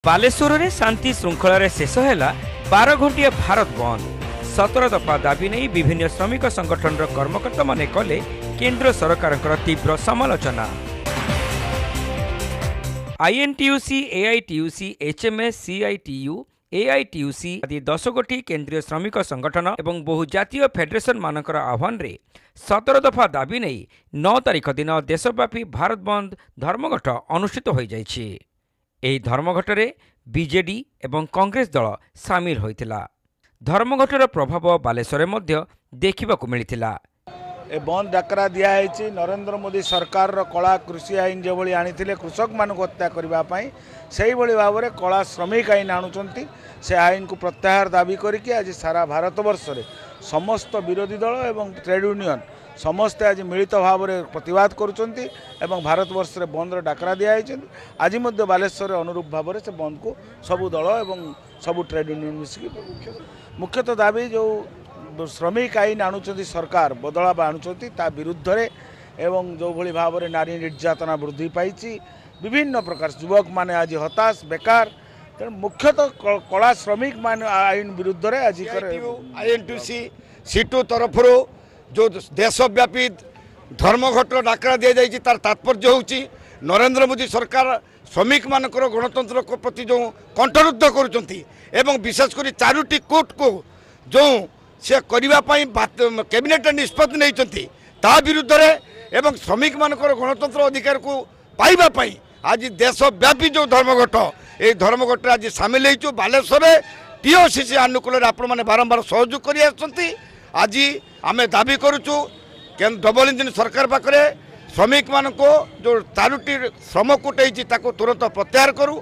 बालेश्वर में शांति श्रृंखल शेष है 12 घंटिया भारत बंद 17 दफा दाबी नहीं विभिन्न श्रमिक संगठन कर्मकर्ता माने कले केंद्र सरकार तीव्र समालोचना। आईएनटीयूसी, एआईटीयूसी, एचएमएस, सीआईटीयू, एआईटीयूसी आदि 10 गोटी केंद्रीय श्रमिक संगठन और बहु जातीय फेडरेशन मानकर आह्वान रे 17 दफा दाबी नहीं 9 तारिख दिन देशव्यापी भारत बंद धर्मघट अनुष्ठित हो जाइछि। ଏହି ଧର୍ମଘଟରେ ବିଜେଡି ଏବଂ କଂଗ୍ରେସ ଦଳ ସାମିଲ ହୋଇଥିଲା। ଧର୍ମଘଟର ପ୍ରଭାବ ବାଲେଶ୍ୱରରେ ମଧ୍ୟ ଦେଖିବାକୁ ମିଳିଥିଲା। ଏ ବନ୍ଦ ଡାକରା ଦିଆଯାଇଛି ନରେନ୍ଦ୍ର ମୋଦି ସରକାରର କଳା କୃଷି ଆଇନ ଯେଭଳି ଆଣିଥିଲେ କୃଷକମାନଙ୍କୁ ହତ୍ୟା କରିବା ପାଇଁ ସେଇଭଳି ଭାବରେ କଳା ଶ୍ରମିକ ଆଇନ ଆଣୁଛନ୍ତି। ସେ ଆଇନକୁ ପ୍ରତ୍ୟାହାର ଦାବି କରିକି ଆଜି ସାରା ଭାରତବର୍ଷରେ ସମସ୍ତ ବିରୋଧୀ ଦଳ ଏବଂ ଟ୍ରେଡ୍ ୟୁନିୟନ समस्ते आज मिलित भाव में प्रतिवाद करुँच भारतवर्ष में बंदर डाकरा दिखाई। आज बालेश्वर अनुरूप भाव में से बंद को सबू दल और सबू ट्रेड यूनियन मिसिक मुख्यतः दाबी जो श्रमिक आईन आणुंट सरकार बदलाव आणुंट ता विरुद्ध एवं जो भली भाव में नारी निर्यातना वृद्धि पाई विभिन्न प्रकार युवक माने आज हताश बेकार तेणु मुख्यतः कला श्रमिक मान आईन विरुद्ध आज आईएनटीयूसी सीटू तरफ जो देशव्यापी धर्मघट डाकरा दि जाइए तार तात्पर्य होची नरेंद्र मोदी सरकार श्रमिक मानकर गणतंत्र प्रति जो कंठरुद्ध करुँच विशेषकर 4टी कोर्ट को जो से करने कैबिनेट निष्पत्ति नहीं ता विरुद्ध एवं श्रमिक मानकर गणतंत्र अधिकार को पाइबापी आज देशव्यापी जो धर्मघट ये धर्मघट आज सामिल हो बालेश्वर टीओसीसी आनुकूल आपण मैंने बारंबार सहयोग कर आज आमे दाबी करुचु डबल इंजिन सरकार पाखे श्रमिक मान को जो 4टी श्रम कुटई तुरंत प्रत्याहार करू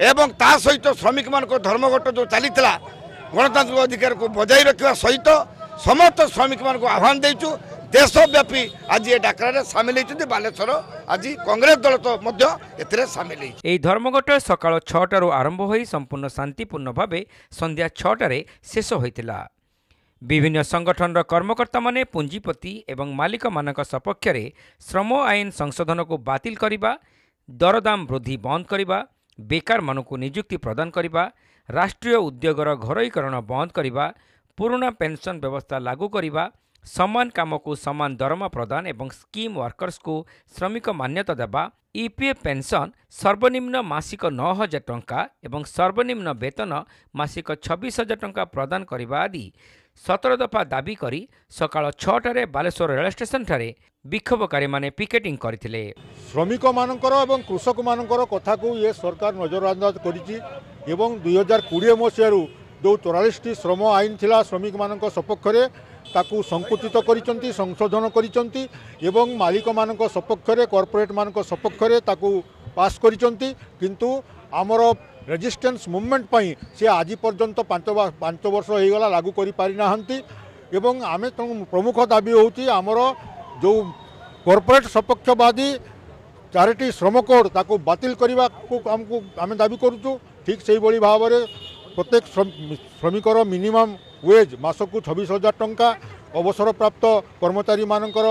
एवं ता सहित श्रमिक मान को धर्मघट जो चली गणतांत्रिक अधिकार को बजाय रखा सहित समस्त श्रमिक मान को आह्वान देचु देशव्यापी आज ये डाकरा सामिल होती बालेश्वर आज कांग्रेस दल तो सामिल होती। धर्मघट सकाळ 6टारू आरंभ हो संपूर्ण शांतिपूर्ण भाव संध्या 6टारे शेष होता। विभिन्न संगठन कर्मकर्ता माने पुंजीपति एवं मालिक मानक सपक्ष में श्रम आईन संशोधन को बातिल करिबा, दरदाम वृद्धि बंद करिबा, बेकार मानक नियुक्ति प्रदान करिबा, राष्ट्रीय उद्योगर घरोईकरण बंद करिबा, पुराना पेंशन व्यवस्था लागू करिबा, समान काम को समान दरमा प्रदान एवं स्कीम वर्कर्स को श्रमिक मान्यता देबा, ईपीएफ पेंशन सर्वनिम्न मासिक 9,000 टंका एवं सर्वनिम्न वेतन मासिक 26,000 टंका प्रदान करिबा आदि 17 दफा दाबी करी सकाळ 6टारे बालेश्वर रेल स्टेशन ठारे विक्षोभकारी माने पिकेटिंग करथिले। श्रमिक मानकर एवं कृषक मानकर कथा को ये सरकार नजरअंदाज करिछि एवं 2020 मसीहारू जो 44टी श्रम आईन थिला श्रमिक मानक सपक्ष रे ताकू संकुचित करिसंती संशोधन करिसंती एवं मालिक मानक सपक्ष रे कॉर्पोरेट मानक सपक्ष रे ताकू पास करिसंती किंतु आमर रेजिस्टेंस मूवमेंट पाई से आज पर्यंत 5 वर्ष हो गला लागू करि पारि नाहंती एवं आमे प्रमुख दाबी होती आमर जो कॉर्पोरेट सपक्षवादी 4टी श्रम कोड ताकू बातिल करने को आमको आमे दाबी करूँ। ठीक से भाई भाव में प्रत्येक श्रमिकर मिनिमम वेज मासकू 26,000 टंका अवसर प्राप्त कर्मचारी मानकर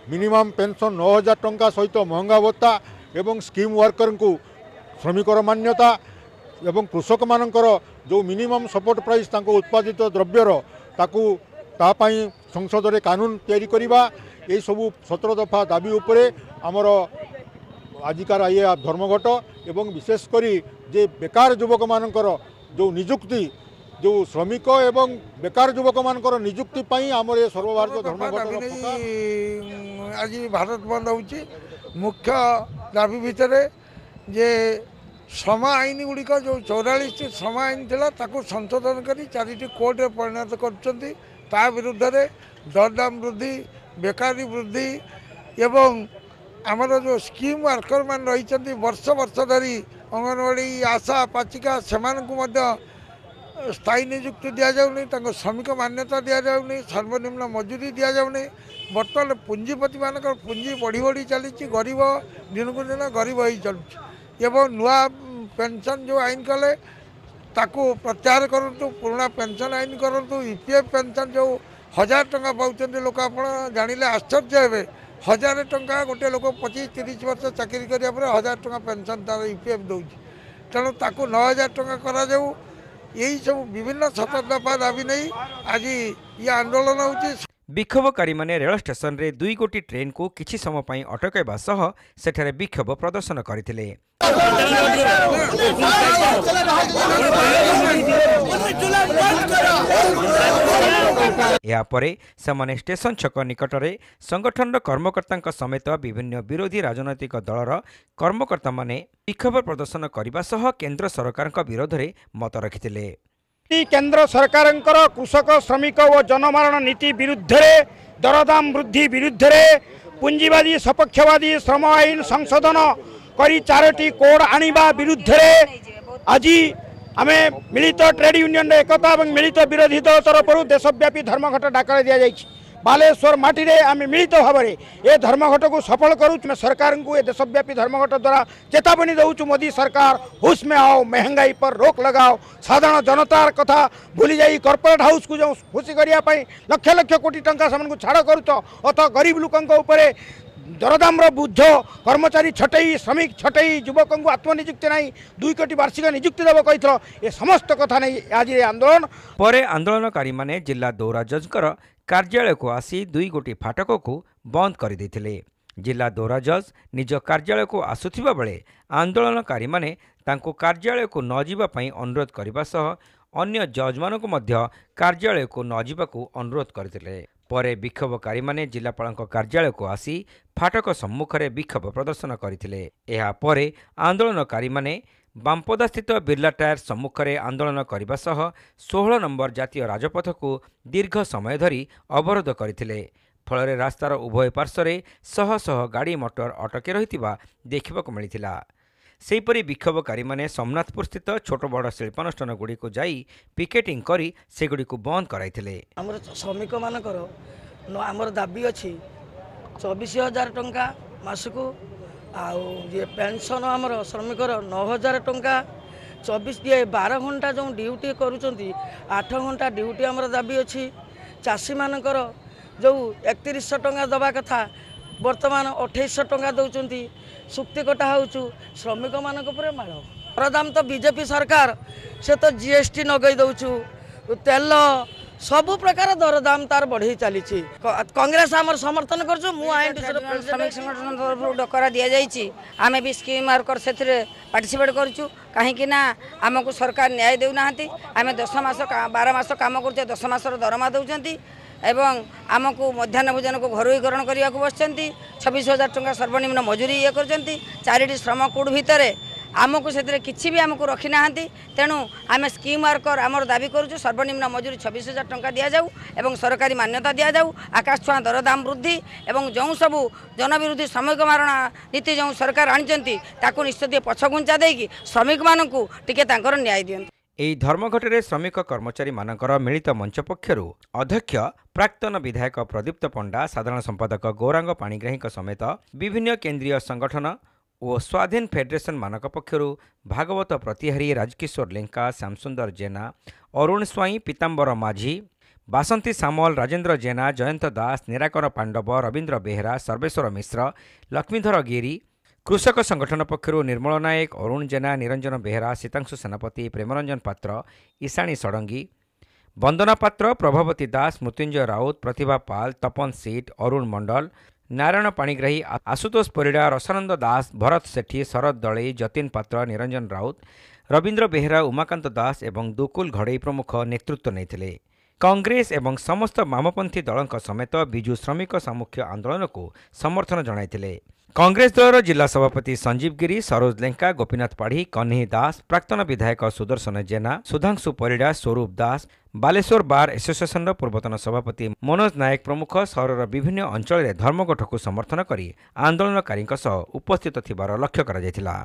मिनिमम पेंशन 9,000 टंका सहित महंगा भत्ता एवं स्कीम वर्कर को श्रमिकर मान्यता एवं कृषक मानकर जो मिनिमम सपोर्ट प्राइस तांको उत्पादित द्रव्यर ताकू तापाई संसद रे कानून तैयारी करिबा ए सबू 17 दफा दाबी उपरे आमर आजिकार ये धर्मघट एवं विशेष करी जे बेकार युवक मानकर जो नियुक्ति जो श्रमिक एवं बेकार युवक मानकर नियुक्ति पाई आमर ये सर्वभारतीय धर्मघट आज भारत बंद होची मुख्य दाबी भितर जे श्रम आईन गुड़िक जो 44 श्रम आईन थिला ताकू संशोधन करी 4टी कोर्ट परिणत कर विरुद्ध दरदाम वृद्धि बेकारी वृद्धि एवं आमर जो स्कीम वर्कर मान रही वर्ष वर्ष धरी अंगनवाड़ी आशा पाचिका से स्थायी नियुक्ति दि जाऊनी श्रमिक मान्यता दि जाऊनी सर्वनिम्न मजूरी दि जाऊनी बर्तमान पुंजीपति मानक पुंजी बढ़ी बढ़ी चली गरीब दिन को दिन गरीब हो चलुची एवं नुआ पेंशन जो आईन कले ताकू प्रत्याहार करूँ पुराना पेंशन आईन करूँ ईपीएफ पेंशन जो 1,000 टंका पाँच लोक आप जानिले आश्चर्य हे 1,000 टंका गोटे लोक 25-30 वर्ष चाकरी करा 1,000 टंका पेंशन तार ईपीएफ दौर तेणु ताकू 9000 टंका करा जाऊ यही सब विभिन्न सत दफा दाबी नहीं आज ये आंदोलन होची। विक्षोभकारी माने रेल स्टेशन रे 2 गोटी ट्रेन को किछि समय पई अटकाइबा सह सेठारे विक्षोभ प्रदर्शन करथिले। या परे सेमाने स्टेशन छक निकटरे संगठन कर्मकर्ता समेत विभिन्न विरोधी राजनैतिक दलर कर्मकर्ता माने विक्षोभ प्रदर्शन करने सह केंद्र सरकार विरोध में मत रखिथिले। केंद्र सरकार कृषक श्रमिक और जनमारण नीति विरुद्ध दरदाम वृद्धि विरुद्ध पुंजीवादी सपक्षवादी श्रम आईन संशोधन करी 4टी कोड आनिबा विरुद्ध आज आमे मिलित ट्रेड यूनियन एकता और मिलित विरोधी दल तरफ देशव्यापी धर्मघट डाकरा दि जाइए। बालेश्वर माटी रे आमे मिलित भाव में ये धर्मघट को सफल करूँ। सरकार को ये देशव्यापी धर्मघट द्वारा चेतावनी दौचु, मोदी सरकार होश में आओ, महंगाई पर रोक लगाओ, साधारण जनतार कथा भूली जाई कॉर्पोरेट हाउस को जो खुशी करने लक्ष लक्ष कोटी टंका से छाड़ करुच अथ गरीब लोकों दरदाम बुझ कर्मचारी छटई श्रमिक छटई युवक को आत्मनिजुक्ति नहीं 2 कोटी वार्षिक निजुक्ति देव कही ये समस्त कथा नहीं आज आंदोलन परे आंदोलनकारी माने जिला दौरा जजकर कार्यालय को आसी 2 गोटी फाटक को बंद कर देथिले। जिला दौरा जज निज कार्यालय को आसुथिबा बेले आंदोलनकारी माने तांको कार्यालय को न जीवा पई अनुरोध करबा सह अन्य जज मानक मध्य कार्यालय को न जीवाकू अनुरोध करथिले। परे विक्षोभकारी माने जिलापालक कार्यालय को आसी फाटक सम्मुख में विक्षोभ प्रदर्शन करथिले। एहा परे आंदोलनकारी माने बांपदा स्थित बिरला टायर सम्मुख में आंदोलन करने सह 16 नंबर जातीय राजपथ को दीर्घ समय धरी अवरोध करथिले। फल रास्तार उभय पार्श्व शह शह गाड़ी मोटर अटकी रहिथिबा देखिबाकू मिलिथिला। सेहीपरि विक्षोभकारी माने सोमनाथपुर स्थित छोट बड़ शिल्पानुष्ठान गुड़ी को जाई पिकेटिंग करी सेगुड़ी को बंद कराइथिले। हमर श्रमिक मानकर हमर दाबी अछि 24,000 टंका मासकू आउ ये पेंशन हमर श्रमिकर 9,000 टंका 12 घंटा जो ड्यूटी करूचंती 8 घंटा ड्यूटी हमर दाबी अछि। चाषी मानकर जो 3100 टंका दबा कथा वर्तमान 2800 टंका दौचंती सुक्ति कटा होचु श्रमिक मानक पर माड़ दरदाम तो बीजेपी सरकार से तो जीएसटी नगई दौचु तेल सबु प्रकार दरदाम तार बढ़ी चली कांग्रेस आमर समर्थन कर श्रमिक संगठन तरफ डकरा दि जाइए आम भी स्कीम वर्कर से पार्टिसिपेट करूँ कहीं आमको सरकार न्याय देना आम 10 मास 12 मास कम कर 10 मासर दरमा दौरान एवं आमको मध्याह्न भोजन को घरोईकरण करने को बसती 26,000 टंका सर्वनिम्न मजूरी ये कर 4टी श्रम कोड भितर आमको से किसी भी आमको रखी ना तेणु आम स्कीम वर्कर आमर दाबी करूँ सर्वनिम्न मजूरी 26,000 टंका दि जाऊ एवं सरकारी मान्यता दि जाऊ आकाश छुआ दरदाम वृद्धि एवं जो सबू जनविरोधी श्रमिक मारण नीति जो सरकार आनी निश्चित पछघुंचा देकी श्रमिक मानू टिके न्याय दियंतु। एही धर्मघटरे श्रमिक कर्मचारी मानकर मिलित मंच पक्षरु अध्यक्ष प्राक्तन विधायक प्रदीप्त पंडा साधारण संपादक गौरांग पाणिग्राही समेत विभिन्न केंद्रीय संगठन और स्वाधीन फेडरेशन मानक पक्षरु भागवत प्रतिहारी राजकिशोर लेंका श्यामसुंदर जेना अरुण स्वाई पीताम्बर माझी बासंती सामल राजेन्द्र जेना जयंत दास निराकर पांडव रवीन्द्र बेहरा सर्वेश्वर मिश्र लक्ष्मीधर गिरी कृषक संगठन पक्षरु निर्मल नायक अरुण जेना निरंजन बेहरा सीतांशु सेनापति प्रेमरंजन पात्र ईशाणी षडंगी वंदना पात्र प्रभावती दास मृत्युंजय राउत प्रतिभा पाल तपन सीट अरुण मंडल नारायण पाणिग्राही आशुतोष परिड़ा रसानंद दास भरत सेठी शरद दलई जतिन पात्र निरंजन राउत रवीन्द्र बेहरा उमाकांत दास एवं दुकुल घड़ई प्रमुख नेतृत्व नहीं कांग्रेस एवं समस्त वामपंथी दलों समेत विजु श्रमिक सामुख्य आंदोलन को समर्थन जणाइथिले। कांग्रेस दलर जिला सभापति संजीव गिरी सरोज लेंका गोपीनाथ पाढ़ी कन्ही दास प्राक्तन विधायक सुदर्शन जेना सुधांशु परिड़ा स्वरूप दास बालेश्वर बार एसोसिएशन पूर्वतन सभापति मनोज नायक प्रमुख सहर विभिन्न अंचल में धर्मघट को समर्थन करी आंदोलनकारी उपस्थित थिबार लक्ष्य करा जायथिला।